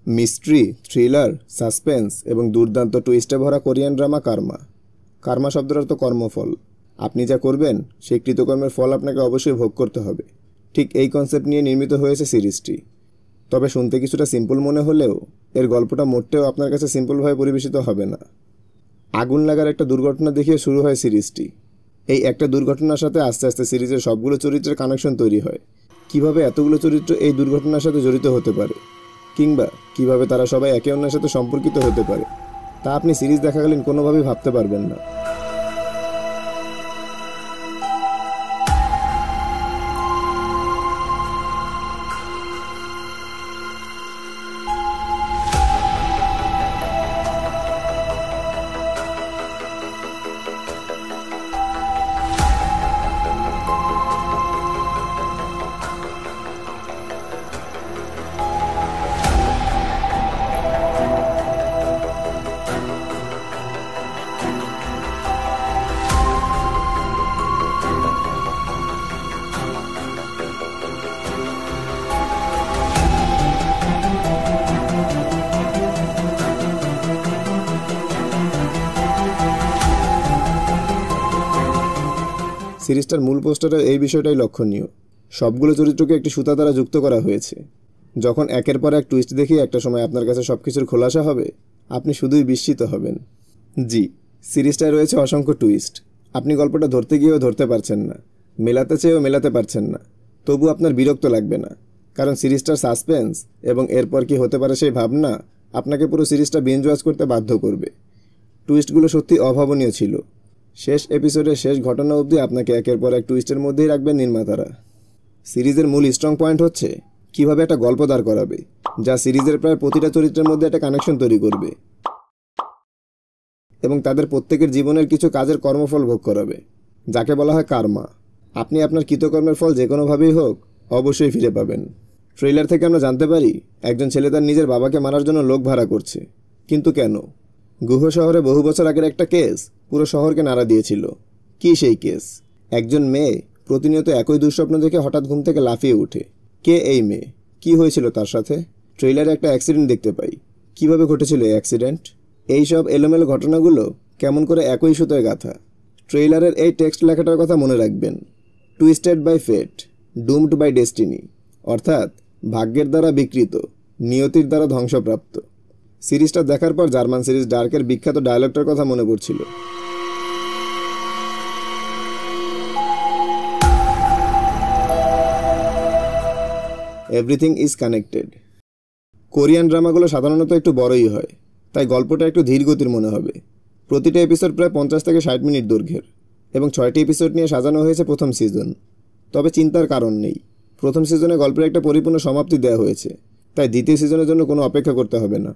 Mystery, thriller, suspense এবং দুর্দান্ত টুইস্টে ভরা কোরিয়ান ড্রামা কার্মা। কার্মা শব্দের অর্থ কর্মফল। আপনি যা করবেন সেই কৃতকর্মের ফল আপনাকে অবশ্যই ভোগ করতে হবে। ঠিক এই কনসেপ্ট নিয়ে নির্মিত হয়েছে সিরিজটি। তবে শুনতে কিছুটা সিম্পল মনে হলেও এর গল্পটা মোটেও আপনার কাছে সিম্পলভাবে পরিবেশিত হবে না। আগুন লাগার একটা দুর্ঘটনা দেখিয়ে শুরু হয় সিরিজটি। এই একটা দুর্ঘটনার সাথে আস্তে আস্তে সিরিজের সবগুলো চরিত্রের কানেকশন তৈরি হয়। কিভাবে এতগুলো চরিত্র এই দুর্ঘটনার সাথে জড়িত হতে পারে, কিংবা কিভাবে তারা সবাই একে অন্যের সাথে সম্পর্কিত হতে পারে, তা আপনি সিরিজ দেখাকালীন কোনোভাবেই ভাবতে পারবেন না। সিরিজটার মূল পোস্টারে এই বিষয়টাই লক্ষণীয়। সবগুলো চরিত্রকে একটি সুতা দ্বারা যুক্ত করা হয়েছে। যখন একের পর এক টুইস্ট দেখি একটা সময় আপনার কাছে সব কিছুর খোলাসা হবে, আপনি শুধুই বিস্মিত হবেন। জি, সিরিজটায় রয়েছে অসংখ্য টুইস্ট। আপনি গল্পটা ধরতে গিয়েও ধরতে পারছেন না, মেলাতে চেয়েও মেলাতে পারছেন না। তবু আপনার বিরক্ত লাগবে না, কারণ সিরিজটার সাসপেন্স এবং এরপর কি হতে পারে সেই ভাবনা আপনাকে পুরো সিরিজটা বিঞ্জ ওয়াচ করতে বাধ্য করবে। টুইস্টগুলো সত্যি অভাবনীয় ছিল। শেষ এপিসোডের শেষ ঘটনা অবধি আপনাকে একের পর এক টুইস্টের মধ্যেই রাখবেন নির্মাতারা। সিরিজের মূল স্ট্রং পয়েন্ট হচ্ছে কীভাবে একটা গল্প দাঁড় করাবে, যা সিরিজের প্রায় প্রতিটা চরিত্রের মধ্যে একটা কানেকশন তৈরি করবে এবং তাদের প্রত্যেকের জীবনের কিছু কাজের কর্মফল ভোগ করাবে, যাকে বলা হয় কার্মা। আপনি আপনার কৃতকর্মের ফল যে কোনোভাবেই হোক অবশ্যই ফিরে পাবেন। ট্রেইলার থেকে আমরা জানতে পারি একজন ছেলে তার নিজের বাবাকে মারার জন্য লোক ভাড়া করছে। কিন্তু কেন? গুহ শহরে বহু বছর আগের একটা কেস পুরো শহরকে নাড়া দিয়েছিল। কি সেই কেস? একজন মেয়ে প্রতিনিয়ত একই দুঃস্বপ্ন দেখে হঠাৎ ঘুম থেকে লাফিয়ে ওঠে। কে এই মেয়ে? কি হয়েছিল তার সাথে? ট্রেইলারে একটা অ্যাক্সিডেন্ট দেখতে পাই। কিভাবে ঘটেছিল এই অ্যাক্সিডেন্ট? এই সব এলোমেলো ঘটনাগুলো কেমন করে একই সুতোয় গাঁথা। ট্রেইলারের এই টেক্সট লেখাটার কথা মনে রাখবেন। Twisted by fate, doomed by destiny, অর্থাৎ ভাগ্যের দ্বারা বিকৃত, নিয়তির দ্বারা ধ্বংসপ্রাপ্ত। সিরিজটা দেখার পর জার্মান সিরিজ ডার্কের বিখ্যাত ডায়লগটার কথা মনে পড়ছিল। Everything is connected. কোরিয়ান ড্রামাগুলো সাধারণত একটু বড়ই হয়, তাই গল্পটা একটু ধীর গতির মনে হবে। প্রতিটা এপিসোড প্রায় 50 থেকে 60 মিনিট দৈর্ঘ্যের এবং 6টি এপিসোড নিয়ে সাজানো হয়েছে প্রথম সিজন। তবে চিন্তার কারণ নেই, প্রথম সিজনে গল্পের একটা পরিপূর্ণ সমাপ্তি দেওয়া হয়েছে, তাই দ্বিতীয় সিজনের জন্য কোনো অপেক্ষা করতে হবে না।